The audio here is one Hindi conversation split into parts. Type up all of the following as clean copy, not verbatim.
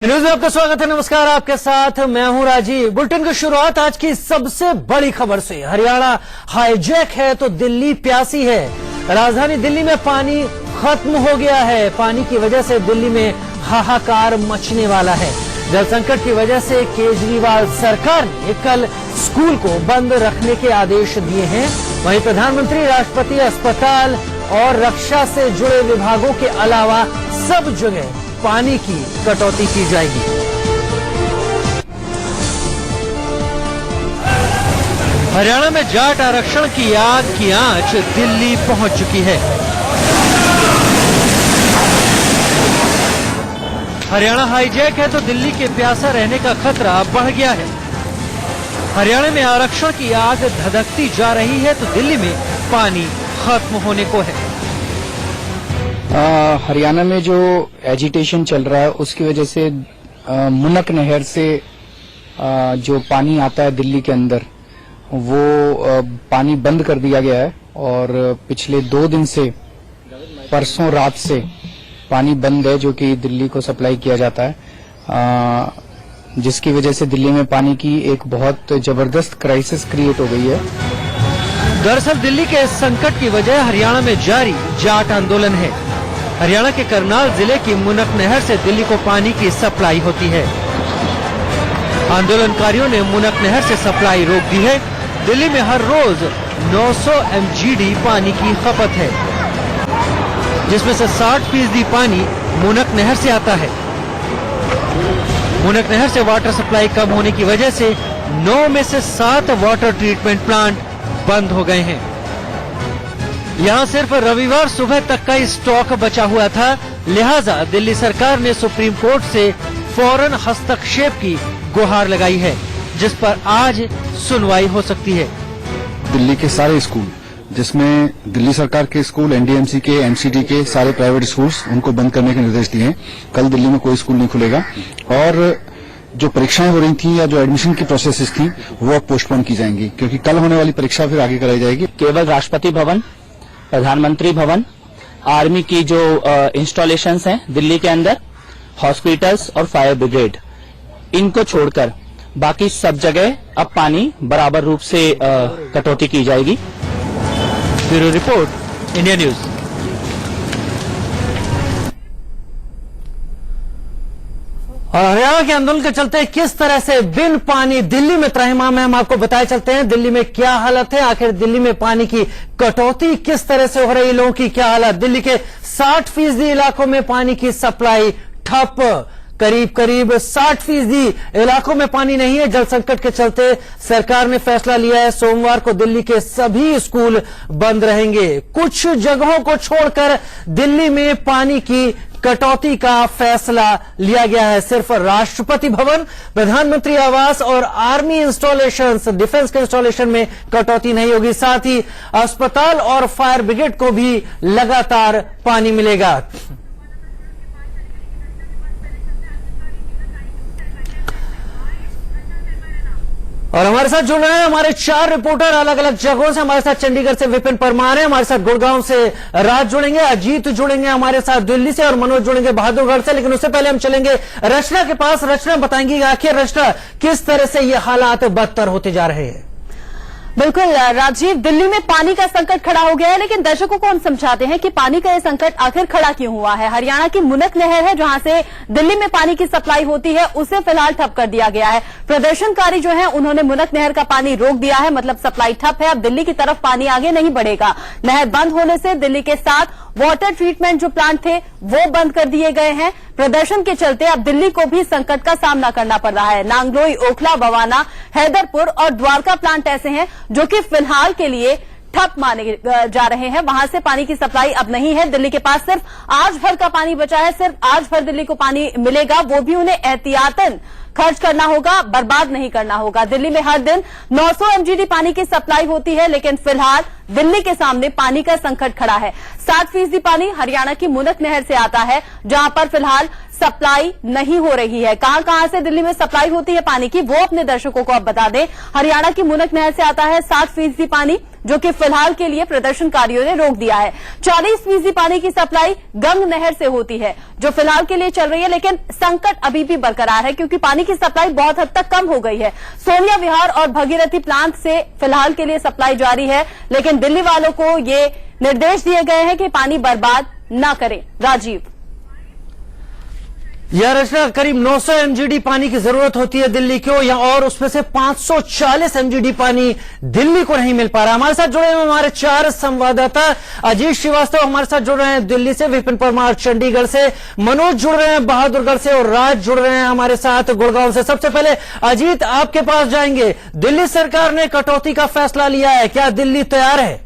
न्यूज में आपका स्वागत है। नमस्कार, आपके साथ मैं हूं राजीव। बुलेटिन की शुरुआत आज की सबसे बड़ी खबर से। हरियाणा हाईजैक है तो दिल्ली प्यासी है। राजधानी दिल्ली में पानी खत्म हो गया है। पानी की वजह से दिल्ली में हाहाकार मचने वाला है। जल संकट की वजह से केजरीवाल सरकार ने कल स्कूल को बंद रखने के आदेश दिए हैं। वहीं प्रधानमंत्री, राष्ट्रपति, अस्पताल और रक्षा से जुड़े विभागों के अलावा सब जगह पानी की कटौती की जाएगी। हरियाणा में जाट आरक्षण की आग की आंच दिल्ली पहुंच चुकी है। हरियाणा हाईजैक है तो दिल्ली के प्यासा रहने का खतरा बढ़ गया है। हरियाणा में आरक्षण की आग धधकती जा रही है तो दिल्ली में पानी खत्म होने को है। हरियाणा में जो एजिटेशन चल रहा है उसकी वजह से मुनक नहर से जो पानी आता है दिल्ली के अंदर वो पानी बंद कर दिया गया है और पिछले 2 दिन से परसों रात से पानी बंद है जो कि दिल्ली को सप्लाई किया जाता है, जिसकी वजह से दिल्ली में पानी की एक बहुत जबरदस्त क्राइसिस क्रिएट हो गई है। दरअसल दिल्ली के इस संकट की वजह हरियाणा में जारी जाट आंदोलन है। हरियाणा के करनाल जिले की मुनक नहर से दिल्ली को पानी की सप्लाई होती है। आंदोलनकारियों ने मुनक नहर से सप्लाई रोक दी है। दिल्ली में हर रोज 900 MGD पानी की खपत है, जिसमें से 60% पानी मुनक नहर से आता है। मुनक नहर से वाटर सप्लाई कम होने की वजह से 9 में से 7 वाटर ट्रीटमेंट प्लांट बंद हो गए हैं। यहां सिर्फ रविवार सुबह तक का स्टॉक बचा हुआ था, लिहाजा दिल्ली सरकार ने सुप्रीम कोर्ट से फौरन हस्तक्षेप की गुहार लगाई है, जिस पर आज सुनवाई हो सकती है। दिल्ली के सारे स्कूल, जिसमें दिल्ली सरकार के स्कूल, एनडीएमसी के, एमसीडी के सारे प्राइवेट स्कूल्स, उनको बंद करने के निर्देश दिए हैं। कल दिल्ली में कोई स्कूल नहीं खुलेगा और जो परीक्षाएं हो रही थी या जो एडमिशन की प्रोसेसेस थी वो अब पोस्टपोन की जाएंगी, क्योंकि कल होने वाली परीक्षा फिर आगे कराई जाएगी। केवल राष्ट्रपति भवन, प्रधानमंत्री भवन, आर्मी की जो इंस्टॉलेशंस हैं दिल्ली के अंदर, हॉस्पिटल्स और फायर ब्रिगेड, इनको छोड़कर बाकी सब जगह अब पानी बराबर रूप से कटौती की जाएगी। Bureau report, India news. और हरियाणा के आंदोलन के चलते किस तरह से बिन पानी दिल्ली में त्राहिमाम है, हम आपको बताए चलते हैं। दिल्ली में क्या हालत है, आखिर दिल्ली में पानी की कटौती किस तरह से हो रही, लोगों की क्या हालत। दिल्ली के 60% इलाकों में पानी की सप्लाई ठप, करीब 60% इलाकों में पानी नहीं है। जल संकट के चलते सरकार ने फैसला लिया है, सोमवार को दिल्ली के सभी स्कूल बंद रहेंगे। कुछ जगहों को छोड़कर दिल्ली में पानी की कटौती का फैसला लिया गया है। सिर्फ राष्ट्रपति भवन, प्रधानमंत्री आवास और आर्मी इंस्टॉलेशंस, डिफेंस के इंस्टॉलेशन में कटौती नहीं होगी। साथ ही अस्पताल और फायर ब्रिगेड को भी लगातार पानी मिलेगा। और हमारे साथ जुड़ रहे हैं हमारे 4 रिपोर्टर अलग अलग जगहों से। हमारे साथ चंडीगढ़ से विपिन परमार है, हमारे साथ गुड़गांव से राज जुड़ेंगे, अजीत जुड़ेंगे हमारे साथ दिल्ली से और मनोज जुड़ेंगे बहादुरगढ़ से। लेकिन उससे पहले हम चलेंगे रचना के पास। रचना बताएंगी आखिर रचना किस तरह से ये हालात बदतर होते जा रहे हैं। बिल्कुल राजीव, दिल्ली में पानी का संकट खड़ा हो गया है, लेकिन दर्शकों को हम समझाते हैं कि पानी का ये संकट आखिर खड़ा क्यों हुआ है। हरियाणा की मुनक नहर है जहां से दिल्ली में पानी की सप्लाई होती है, उसे फिलहाल ठप कर दिया गया है। प्रदर्शनकारी जो है उन्होंने मुनक नहर का पानी रोक दिया है, मतलब सप्लाई ठप है। अब दिल्ली की तरफ पानी आगे नहीं बढ़ेगा। नहर बंद होने से दिल्ली के 7 वाटर ट्रीटमेंट जो प्लांट थे वो बंद कर दिए गए हैं। प्रदर्शन के चलते अब दिल्ली को भी संकट का सामना करना पड़ रहा है। नांगलोई, ओखला, बवाना, हैदरपुर और द्वारका प्लांट ऐसे हैं जो कि फिलहाल के लिए ठप माने जा रहे हैं। वहां से पानी की सप्लाई अब नहीं है। दिल्ली के पास सिर्फ आज भर का पानी बचा है। सिर्फ आज भर दिल्ली को पानी मिलेगा, वो भी उन्हें एहतियातन खर्च करना होगा, बर्बाद नहीं करना होगा। दिल्ली में हर दिन 900 MGD पानी की सप्लाई होती है, लेकिन फिलहाल दिल्ली के सामने पानी का संकट खड़ा है। 60% पानी हरियाणा की मुनक नहर से आता है, जहां पर फिलहाल सप्लाई नहीं हो रही है। कहां कहां से दिल्ली में सप्लाई होती है पानी की, वो अपने दर्शकों को अब बता दें। हरियाणा की मुनक नहर से आता है 60% पानी, जो कि फिलहाल के लिए प्रदर्शनकारियों ने रोक दिया है। 40% पानी की सप्लाई गंग नहर से होती है, जो फिलहाल के लिए चल रही है, लेकिन संकट अभी भी बरकरार है क्योंकि पानी की सप्लाई बहुत हद तक कम हो गई है। सोनिया विहार और भगीरथी प्लांट से फिलहाल के लिए सप्लाई जारी है, लेकिन दिल्ली वालों को ये निर्देश दिए गए हैं कि पानी बर्बाद न करें। राजीव, यह रचना करीब 900 एमजीडी पानी की जरूरत होती है दिल्ली को, या और उसमें से 540 एमजीडी पानी दिल्ली को नहीं मिल पा रहा। हमारे साथ जुड़े हैं हमारे 4 संवाददाता। अजीत श्रीवास्तव हमारे साथ जुड़ रहे हैं दिल्ली से, विपिन परमार चंडीगढ़ से, मनोज जुड़ रहे हैं बहादुरगढ़ से और राज जुड़ रहे हैं हमारे साथ गुड़गांव से। सबसे पहले अजीत, आपके पास जाएंगे। दिल्ली सरकार ने कटौती का फैसला लिया है, क्या दिल्ली तैयार है?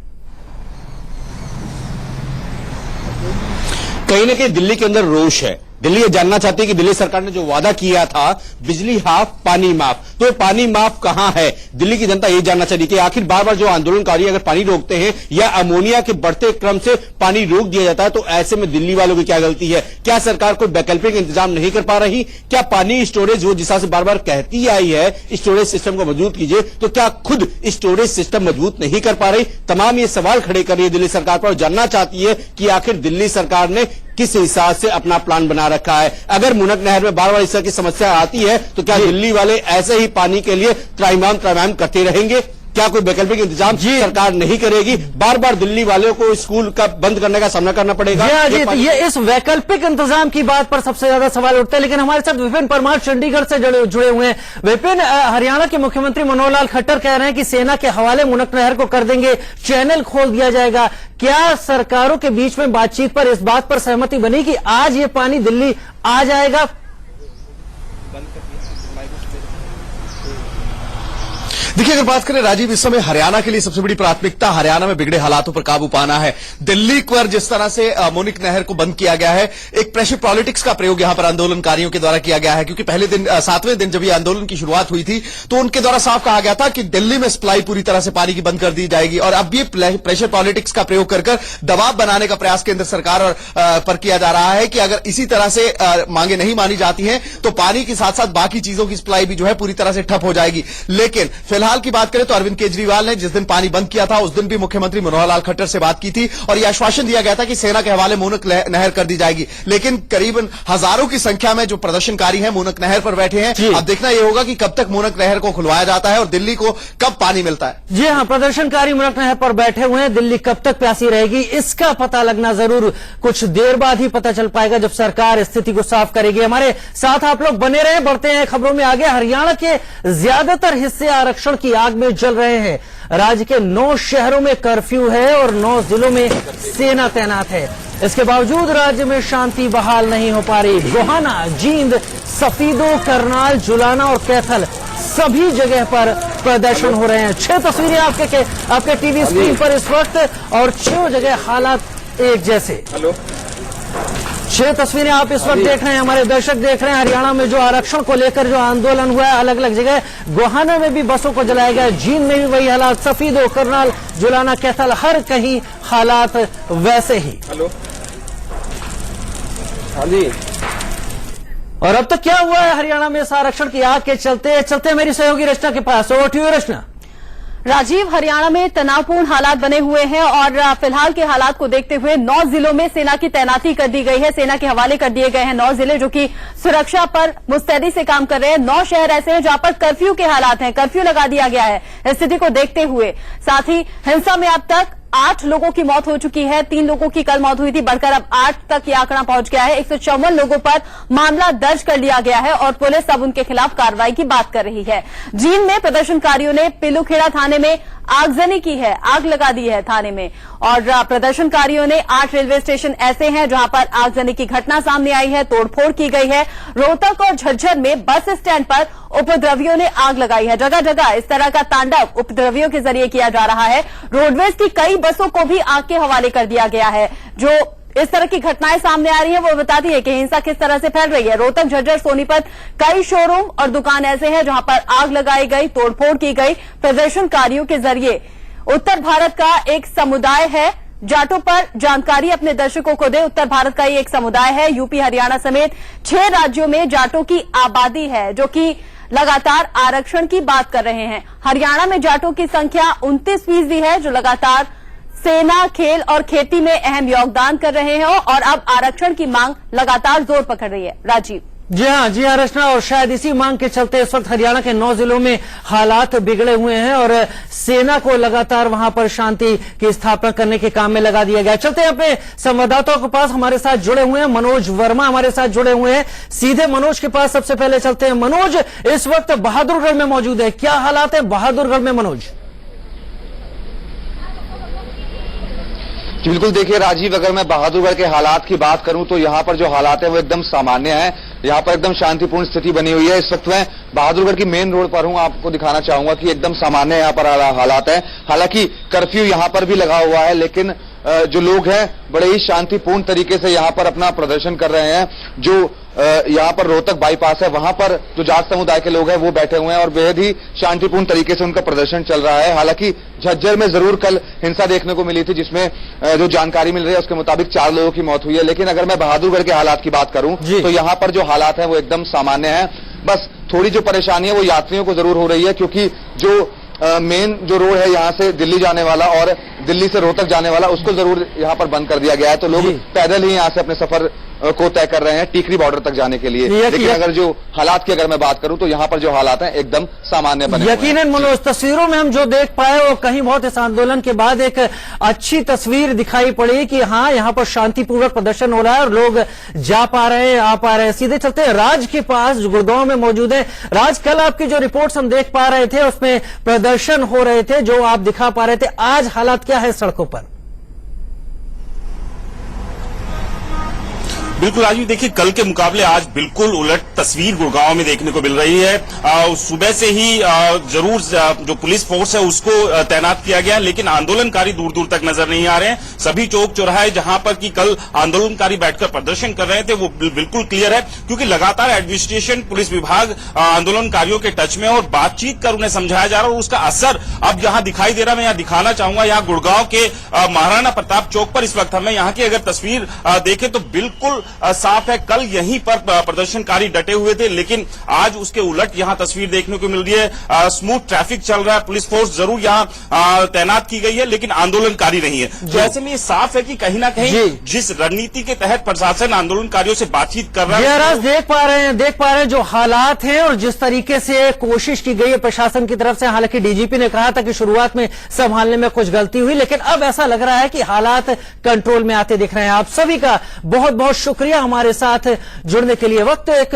कहीं ना कहीं दिल्ली के अंदर रोष है। दिल्ली ये जानना चाहती है कि दिल्ली सरकार ने जो वादा किया था बिजली हाफ पानी माफ, तो पानी माफ कहां है? दिल्ली की जनता ये जानना चाहती है कि आखिर बार बार जो आंदोलनकारी अगर पानी रोकते हैं या अमोनिया के बढ़ते क्रम से पानी रोक दिया जाता है, तो ऐसे में दिल्ली वालों की क्या गलती है? क्या सरकार कोई वैकल्पिक इंतजाम नहीं कर पा रही? क्या पानी स्टोरेज वो जिस तरह से बार बार कहती आई है स्टोरेज सिस्टम को मजबूत कीजिए, तो क्या खुद स्टोरेज सिस्टम मजबूत नहीं कर पा रही? तमाम ये सवाल खड़े कर रही है दिल्ली सरकार पर और जानना चाहती है कि आखिर दिल्ली सरकार ने किस हिसाब से अपना प्लान बना रखा है। अगर मुनक नहर में बार बार इस तरह की समस्या आती है तो क्या दिल्ली वाले ऐसे ही पानी के लिए त्राहिमाम करते रहेंगे? क्या कोई वैकल्पिक इंतजाम सरकार नहीं करेगी? बार बार दिल्ली वालों को स्कूल का बंद करने का सामना करना पड़ेगा। ये इस वैकल्पिक इंतजाम की बात पर सबसे ज्यादा सवाल उठते हैं, लेकिन हमारे साथ विपिन परमार चंडीगढ़ से जुड़े हुए हैं। विपिन, हरियाणा के मुख्यमंत्री मनोहर लाल खट्टर कह रहे हैं कि सेना के हवाले मुनक नहर को कर देंगे, चैनल खोल दिया जाएगा। क्या सरकारों के बीच में बातचीत पर इस बात पर सहमति बनी कि आज ये पानी दिल्ली आ जाएगा? देखिए, अगर बात करें राजीव, इस समय हरियाणा के लिए सबसे बड़ी प्राथमिकता हरियाणा में बिगड़े हालातों पर काबू पाना है। दिल्ली पर जिस तरह से मुनक नहर को बंद किया गया है, एक प्रेशर पॉलिटिक्स का प्रयोग यहां पर आंदोलनकारियों के द्वारा किया गया है, क्योंकि पहले दिन 7वें दिन जब ये आंदोलन की शुरुआत हुई थी तो उनके द्वारा साफ कहा गया था कि दिल्ली में सप्लाई पूरी तरह से पानी की बंद कर दी जाएगी। और अब ये प्रेशर पॉलिटिक्स का प्रयोग कर दबाव बनाने का प्रयास केंद्र सरकार पर किया जा रहा है कि अगर इसी तरह से मांगे नहीं मानी जाती हैं तो पानी के साथ साथ बाकी चीजों की सप्लाई भी जो है पूरी तरह से ठप हो जाएगी। लेकिन फिलहाल की बात करें तो अरविंद केजरीवाल ने जिस दिन पानी बंद किया था उस दिन भी मुख्यमंत्री मनोहर लाल खट्टर से बात की थी और यह आश्वासन दिया गया था कि सेना के हवाले मुनक नहर कर दी जाएगी। लेकिन करीबन हजारों की संख्या में जो प्रदर्शनकारी हैं मुनक नहर पर बैठे हैं। अब देखना यह होगा कि कब तक मुनक नहर को खुलवाया जाता है और दिल्ली को कब पानी मिलता है। जी हां, प्रदर्शनकारी मुनक नहर पर बैठे हुए हैं। दिल्ली कब तक प्यासी रहेगी इसका पता लगना जरूर कुछ देर बाद ही पता चल पाएगा, जब सरकार स्थिति को साफ करेगी। हमारे साथ आप लोग बने रहे, बढ़ते हैं खबरों में आगे। हरियाणा के ज्यादातर हिस्से आरक्षण की आग में जल रहे हैं। राज्य के 9 शहरों में कर्फ्यू है और 9 जिलों में सेना तैनात है। इसके बावजूद राज्य में शांति बहाल नहीं हो पा रही। गोहाना, जींद, सफीदो, करनाल, जुलाना और कैथल सभी जगह पर प्रदर्शन हो रहे हैं। 6 तस्वीरें आपके टीवी स्क्रीन पर इस वक्त और 6 जगह हालात एक जैसे। 6 तस्वीरें आप इस वक्त देख रहे हैं, हमारे दर्शक देख रहे हैं। हरियाणा में जो आरक्षण को लेकर जो आंदोलन हुआ है अलग अलग जगह, गोहाना में भी बसों को जलाया गया, जींद में भी वही हालात, सफीदो, करनाल, जुलाना, कैथल, हर कहीं हालात वैसे ही। हाँ जी। और अब तक क्या हुआ है हरियाणा में इस आरक्षण की आग के चलते मेरी सहयोगी रचना के पास। ओवर टू यू रचना। राजीव, हरियाणा में तनावपूर्ण हालात बने हुए हैं और फिलहाल के हालात को देखते हुए 9 जिलों में सेना की तैनाती कर दी गई है। सेना के हवाले कर दिए गए हैं 9 जिले जो कि सुरक्षा पर मुस्तैदी से काम कर रहे हैं। 9 शहर ऐसे हैं जहां पर कर्फ्यू के हालात हैं, कर्फ्यू लगा दिया गया है स्थिति को देखते हुए। साथ ही हिंसा में अब तक 8 लोगों की मौत हो चुकी है, 3 लोगों की कल मौत हुई थी, बढ़कर अब 8 तक यह आंकड़ा पहुंच गया है। 154 लोगों पर मामला दर्ज कर लिया गया है और पुलिस अब उनके खिलाफ कार्रवाई की बात कर रही है। जींद में प्रदर्शनकारियों ने पिलूखेड़ा थाने में आगजनी की है, आग लगा दी है थाने में। और प्रदर्शनकारियों ने 8 रेलवे स्टेशन ऐसे हैं जहां पर आगजनी की घटना सामने आई है, तोड़फोड़ की गई है। रोहतक और झज्जर में बस स्टैंड पर उपद्रवियों ने आग लगाई है। जगह जगह इस तरह का तांडव उपद्रवियों के जरिए किया जा रहा है। रोडवेज की कई बसों को भी आग के हवाले कर दिया गया है। जो इस तरह की घटनाएं सामने आ रही है वो बताती है कि हिंसा किस तरह से फैल रही है। रोहतक, झज्जर, सोनीपत कई शोरूम और दुकान ऐसे हैं जहां पर आग लगाई गई, तोड़फोड़ की गई प्रदर्शनकारियों के जरिए। उत्तर भारत का एक समुदाय है, जाटों पर जानकारी अपने दर्शकों को दे। उत्तर भारत का ये एक समुदाय है, यूपी, हरियाणा समेत 6 राज्यों में जाटों की आबादी है जो कि लगातार आरक्षण की बात कर रहे हैं। हरियाणा में जाटों की संख्या 29% है, जो लगातार सेना, खेल और खेती में अहम योगदान कर रहे हैं और अब आरक्षण की मांग लगातार जोर पकड़ रही है। राजीव। जी हाँ रचना, और शायद इसी मांग के चलते इस वक्त हरियाणा के 9 जिलों में हालात बिगड़े हुए हैं और सेना को लगातार वहां पर शांति की स्थापना करने के काम में लगा दिया गया। चलते हैं अपने संवाददाताओं के पास, हमारे साथ जुड़े हुए हैं मनोज वर्मा हमारे साथ जुड़े हुए हैं। सीधे मनोज के पास सबसे पहले चलते हैं। मनोज, इस वक्त बहादुरगढ़ में मौजूद है, क्या हालात है बहादुरगढ़ में मनोज? जी बिल्कुल, देखिए राजीव, अगर मैं बहादुरगढ़ के हालात की बात करूं तो यहाँ पर जो हालात है वो एकदम सामान्य है। यहाँ पर एकदम शांतिपूर्ण स्थिति बनी हुई है। इस वक्त मैं बहादुरगढ़ की मेन रोड पर हूं, आपको दिखाना चाहूंगा कि एकदम सामान्य यहाँ पर हालात है। हालांकि कर्फ्यू यहाँ पर भी लगा हुआ है, लेकिन जो लोग हैं बड़े ही शांतिपूर्ण तरीके से यहाँ पर अपना प्रदर्शन कर रहे हैं। जो यहाँ पर रोहतक बाईपास है, वहां पर जो जाट समुदाय के लोग हैं वो बैठे हुए हैं और बेहद ही शांतिपूर्ण तरीके से उनका प्रदर्शन चल रहा है। हालांकि झज्जर में जरूर कल हिंसा देखने को मिली थी, जिसमें जो जानकारी मिल रही है उसके मुताबिक 4 लोगों की मौत हुई है। लेकिन अगर मैं बहादुरगढ़ के हालात की बात करूं तो यहाँ पर जो हालात है वो एकदम सामान्य है। बस थोड़ी जो परेशानी है वो यात्रियों को जरूर हो रही है, क्योंकि जो मेन जो रोड है यहाँ से दिल्ली जाने वाला और दिल्ली से रोहतक जाने वाला, उसको जरूर यहाँ पर बंद कर दिया गया है। तो लोग पैदल ही यहाँ से अपने सफर को तय कर रहे हैं टीकरी बॉर्डर तक जाने के लिए। लेकिन अगर जो हालात की अगर मैं बात करूं तो यहाँ पर जो हालात हैं एकदम सामान्य बने। यकीनन मनोज, तस्वीरों में हम जो देख पाए वो कहीं बहुत इस आंदोलन के बाद एक अच्छी तस्वीर दिखाई पड़ी कि हाँ, यहाँ पर शांतिपूर्वक प्रदर्शन हो रहा है और लोग जा पा रहे हैं, आ पा रहे हैं। सीधे चलते हैं राज के पास, जो गुड़गांव में मौजूद है। राज, कल आपकी जो रिपोर्ट्स हम देख पा रहे थे उसमें प्रदर्शन हो रहे थे जो आप दिखा पा रहे थे, आज हालात क्या है सड़कों पर? बिल्कुल राजीव, देखिए कल के मुकाबले आज बिल्कुल उलट तस्वीर गुड़गांव में देखने को मिल रही है। सुबह से ही जरूर जो पुलिस फोर्स है उसको तैनात किया गया है, लेकिन आंदोलनकारी दूर दूर तक नजर नहीं आ रहे हैं। सभी चौक चौराहे जहां पर कि कल आंदोलनकारी बैठकर प्रदर्शन कर रहे थे वो बिल्कुल क्लियर है, क्योंकि लगातार एडमिनिस्ट्रेशन, पुलिस विभाग आंदोलनकारियों के टच में और बातचीत कर उन्हें समझाया जा रहा है और उसका असर अब यहाँ दिखाई दे रहा है। मैं यहाँ दिखाना चाहूंगा, यहाँ गुड़गांव के महाराणा प्रताप चौक पर इस वक्त हमें यहाँ की अगर तस्वीर देखें तो बिल्कुल साफ है। कल यहीं पर प्रदर्शनकारी डटे हुए थे, लेकिन आज उसके उलट यहां तस्वीर देखने को मिल रही है। स्मूथ ट्रैफिक चल रहा है, पुलिस फोर्स जरूर यहां तैनात की गई है, लेकिन आंदोलनकारी नहीं है। तो ऐसे में ये साफ है कि कहीं ना कहीं जिस रणनीति के तहत प्रशासन आंदोलनकारियों से बातचीत कर रहा है, देख पा रहे हैं जो हालात हैं और जिस तरीके से कोशिश की गई है प्रशासन की तरफ से। हालांकि डीजीपी ने कहा था कि शुरुआत में संभालने में कुछ गलती हुई, लेकिन अब ऐसा लग रहा है कि हालात कंट्रोल में आते दिख रहे हैं। आप सभी का बहुत बहुत शुक्रिया हमारे साथ जुड़ने के लिए। वक्त एक